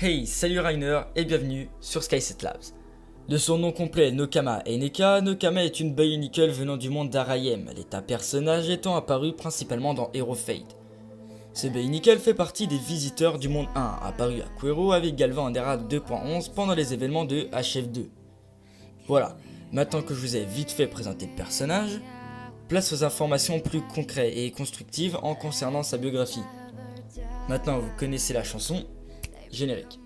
Hey, salut Rainer et bienvenue sur Skyset Labs. De son nom complet Nokama Eneka, Nokama est une Bionicle venant du monde d'Arayem, l'état personnage étant apparu principalement dans Hero Fate. Ce Bionicle fait partie des visiteurs du monde 1, apparu à Quero avec Galva en Era 2.11 pendant les événements de HF2. Voilà, maintenant que je vous ai vite fait présenter le personnage, place aux informations plus concrètes et constructives en concernant sa biographie. Maintenant vous connaissez la chanson, générique.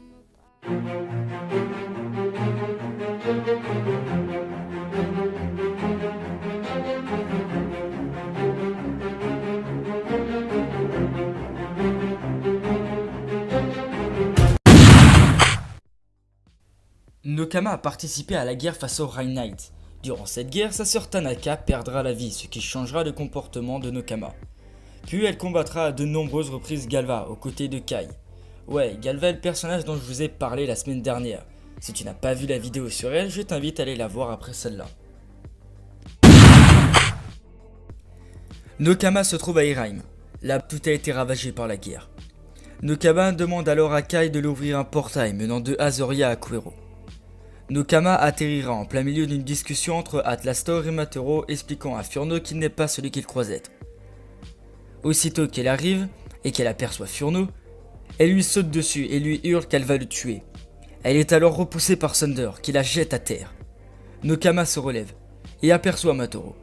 Nokama a participé à la guerre face aux Rain Knights. Durant cette guerre, sa sœur Tanaka perdra la vie, ce qui changera le comportement de Nokama. Puis elle combattra à de nombreuses reprises Galva aux côtés de Kai. Ouais, Galva est le personnage dont je vous ai parlé la semaine dernière. Si tu n'as pas vu la vidéo sur elle, je t'invite à aller la voir après celle-là. Nokama se trouve à Eraim. Là, tout a été ravagé par la guerre. Nokama demande alors à Kai de l'ouvrir un portail menant de Azoria à Quero. Nokama atterrira en plein milieu d'une discussion entre Atlastor et Matoro expliquant à Furno qu'il n'est pas celui qu'il croit être. Aussitôt qu'elle arrive et qu'elle aperçoit Furno, elle lui saute dessus et lui hurle qu'elle va le tuer. Elle est alors repoussée par Thunder qui la jette à terre. Nokama se relève et aperçoit Matoro.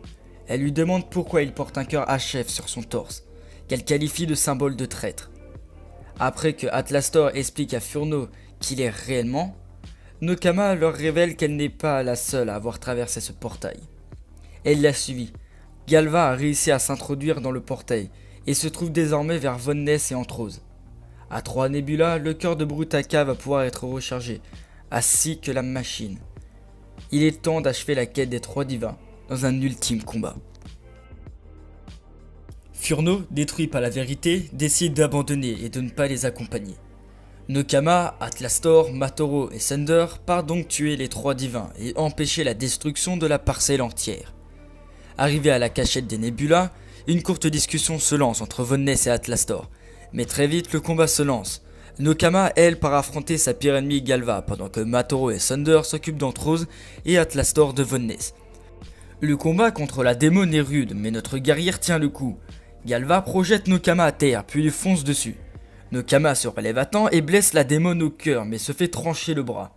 Elle lui demande pourquoi il porte un cœur HF sur son torse, qu'elle qualifie de symbole de traître. Après que Atlastor explique à Furno qui il est réellement, Nokama leur révèle qu'elle n'est pas la seule à avoir traversé ce portail. Elle l'a suivi. Galva a réussi à s'introduire dans le portail et se trouve désormais vers Von Ness et Antrose. À 3 Nebula, le cœur de Brutaka va pouvoir être rechargé, ainsi que la machine. Il est temps d'achever la quête des 3 divins dans un ultime combat. Furno, détruit par la vérité, décide d'abandonner et de ne pas les accompagner. Nokama, Atlastor, Matoro et Thunder partent donc tuer les 3 divins et empêcher la destruction de la parcelle entière. Arrivé à la cachette des Nebula, une courte discussion se lance entre Von Ness et Atlastor. Mais très vite le combat se lance. Nokama elle part affronter sa pire ennemie Galva pendant que Matoro et Thunder s'occupent d'Antrose et Atlastor de Von Ness. Le combat contre la démon est rude mais notre guerrière tient le coup. Galva projette Nokama à terre puis lui fonce dessus. Nokama se relève à temps et blesse la démon au cœur mais se fait trancher le bras.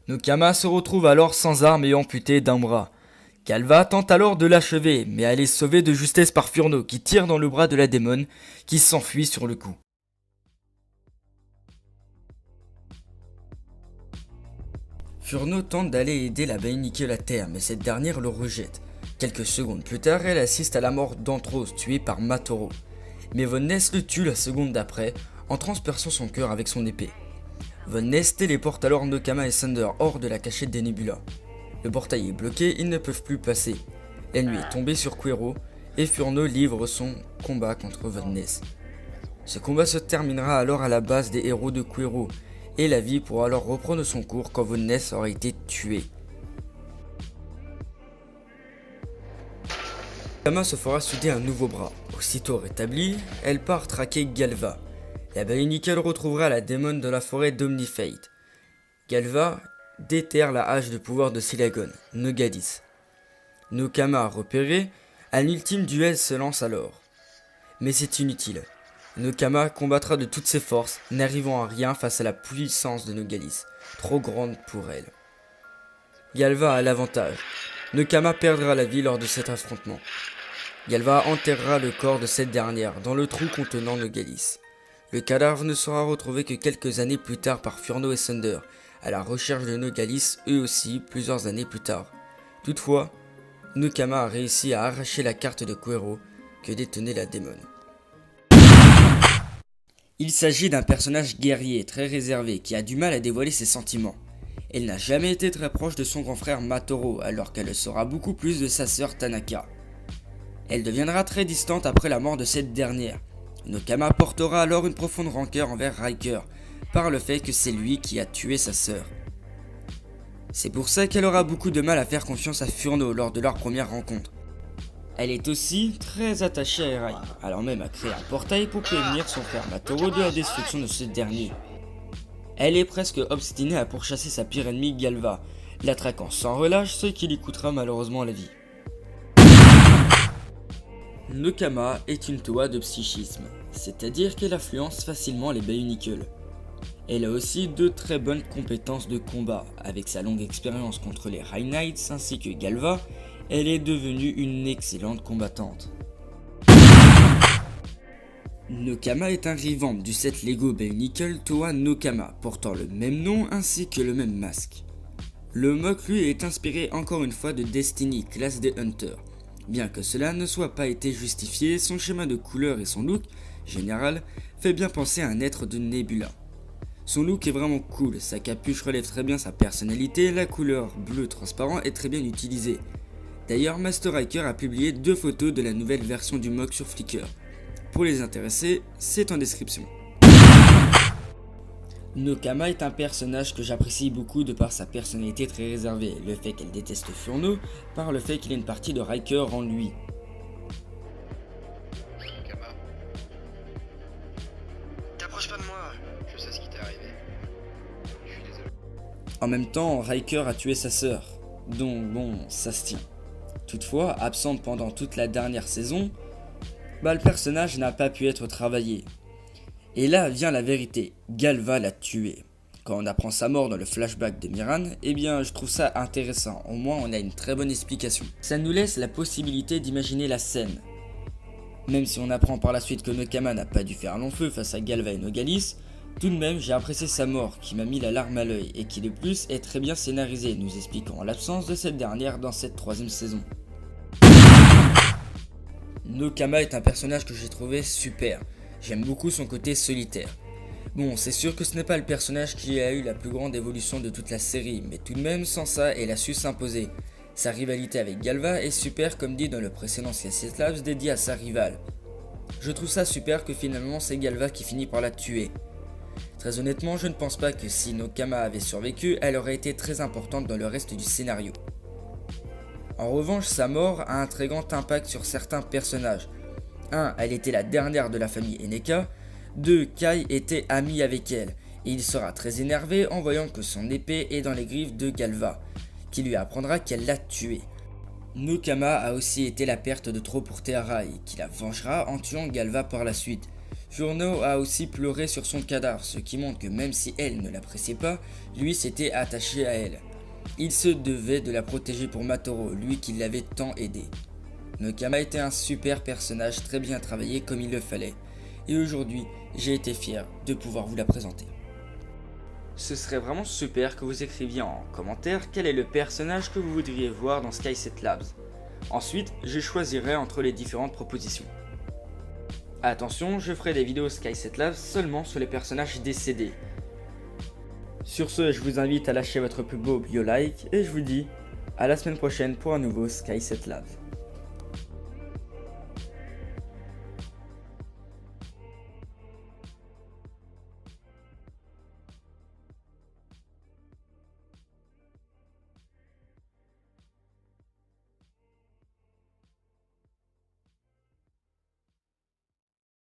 Nokama se retrouve alors sans arme et amputé d'un bras. Galva tente alors de l'achever, mais elle est sauvée de justesse par Furno qui tire dans le bras de la démon qui s'enfuit sur le coup. Furno tente d'aller aider la Bionicle à terre, mais cette dernière le rejette. Quelques secondes plus tard, elle assiste à la mort d'Antrose tué par Matoro. Mais Von Ness le tue la seconde d'après en transperçant son cœur avec son épée. Von Ness téléporte alors Nokama et Thunder hors de la cachette des Nebula. Le portail est bloqué, ils ne peuvent plus passer. La nuit est tombée sur Quero et Furno livre son combat contre Von Ness. Ce combat se terminera alors à la base des héros de Quero et la vie pourra alors reprendre son cours quand Von Ness aura été tué. Nokama se fera souder un nouveau bras. Aussitôt rétablie, elle part traquer Galva. La Bionicle retrouvera la démon de la forêt d'Omnifate. Galva déterre la hache de pouvoir de Silagon, Nogardis. Nokama repéré, un ultime duel se lance alors. Mais c'est inutile. Nokama combattra de toutes ses forces, n'arrivant à rien face à la puissance de Nogardis, trop grande pour elle. Galva a l'avantage. Nokama perdra la vie lors de cet affrontement. Galva enterrera le corps de cette dernière dans le trou contenant Nogardis. Le cadavre ne sera retrouvé que quelques années plus tard par Furno et Thunder, à la recherche de Nogardis eux aussi plusieurs années plus tard. Toutefois, Nokama a réussi à arracher la carte de Quero que détenait la démon. Il s'agit d'un personnage guerrier très réservé qui a du mal à dévoiler ses sentiments. Elle n'a jamais été très proche de son grand frère Matoro alors qu'elle le saura beaucoup plus de sa sœur Tanaka. Elle deviendra très distante après la mort de cette dernière. Nokama portera alors une profonde rancœur envers Riker par le fait que c'est lui qui a tué sa sœur. C'est pour ça qu'elle aura beaucoup de mal à faire confiance à Furno lors de leur première rencontre. Elle est aussi très attachée à Eraim, allant même à créer un portail pour prévenir son frère Matoro de la destruction de ce dernier. Elle est presque obstinée à pourchasser sa pire ennemie Galva, la traquant sans relâche, ce qui lui coûtera malheureusement la vie. Nokama est une Toa de psychisme, c'est-à-dire qu'elle influence facilement les Bionicles. Elle a aussi de très bonnes compétences de combat, avec sa longue expérience contre les High Knights ainsi que Galva, elle est devenue une excellente combattante. Nokama est un revamp du set Lego Bionicle Toa Nokama, portant le même nom ainsi que le même masque. Le mock lui est inspiré encore une fois de Destiny, classe des Hunters. Bien que cela ne soit pas été justifié, son schéma de couleur et son look général fait bien penser à un être de Nebula. Son look est vraiment cool, sa capuche relève très bien sa personnalité, la couleur bleu transparent est très bien utilisée. D'ailleurs, Master Hiker a publié 2 photos de la nouvelle version du mock sur Flickr. Pour les intéressés, c'est en description. Nokama est un personnage que j'apprécie beaucoup de par sa personnalité très réservée, le fait qu'elle déteste Furno, par le fait qu'il ait une partie de Riker en lui. Nokama. T'approches pas de moi, je sais ce qui t'est arrivé. Je suis désolé. En même temps, Riker a tué sa sœur, donc bon, ça se tient. Toutefois, absente pendant toute la dernière saison, le personnage n'a pas pu être travaillé. Et là vient la vérité, Galva l'a tué. Quand on apprend sa mort dans le flashback de Miran, eh bien je trouve ça intéressant, au moins on a une très bonne explication. Ça nous laisse la possibilité d'imaginer la scène. Même si on apprend par la suite que Nokama n'a pas dû faire long feu face à Galva et Nogaliss, tout de même j'ai apprécié sa mort qui m'a mis la larme à l'œil et qui de plus est très bien scénarisée, nous expliquant l'absence de cette dernière dans cette 3ème saison. Nokama est un personnage que j'ai trouvé super, j'aime beaucoup son côté solitaire. Bon, c'est sûr que ce n'est pas le personnage qui a eu la plus grande évolution de toute la série, mais tout de même sans ça, elle a su s'imposer. Sa rivalité avec Galva est super comme dit dans le précédent Sky Labs dédié à sa rivale. Je trouve ça super que finalement c'est Galva qui finit par la tuer. Très honnêtement, je ne pense pas que si Nokama avait survécu, elle aurait été très importante dans le reste du scénario. En revanche, sa mort a un très grand impact sur certains personnages. 1. Elle était la dernière de la famille Eneka. 2. Kai était ami avec elle, et il sera très énervé en voyant que son épée est dans les griffes de Galva, qui lui apprendra qu'elle l'a tué. Nokama a aussi été la perte de trop pour Tearai, qui la vengera en tuant Galva par la suite. Furno a aussi pleuré sur son cadavre, ce qui montre que même si elle ne l'appréciait pas, lui s'était attaché à elle. Il se devait de la protéger pour Matoro, lui qui l'avait tant aidé. Nokama était un super personnage très bien travaillé comme il le fallait. Et aujourd'hui, j'ai été fier de pouvoir vous la présenter. Ce serait vraiment super que vous écriviez en commentaire quel est le personnage que vous voudriez voir dans Sky Labs. Ensuite, je choisirai entre les différentes propositions. Attention, je ferai des vidéos Sky Labs seulement sur les personnages décédés. Sur ce, je vous invite à lâcher votre plus beau bio like et je vous dis à la semaine prochaine pour un nouveau Sky Labs.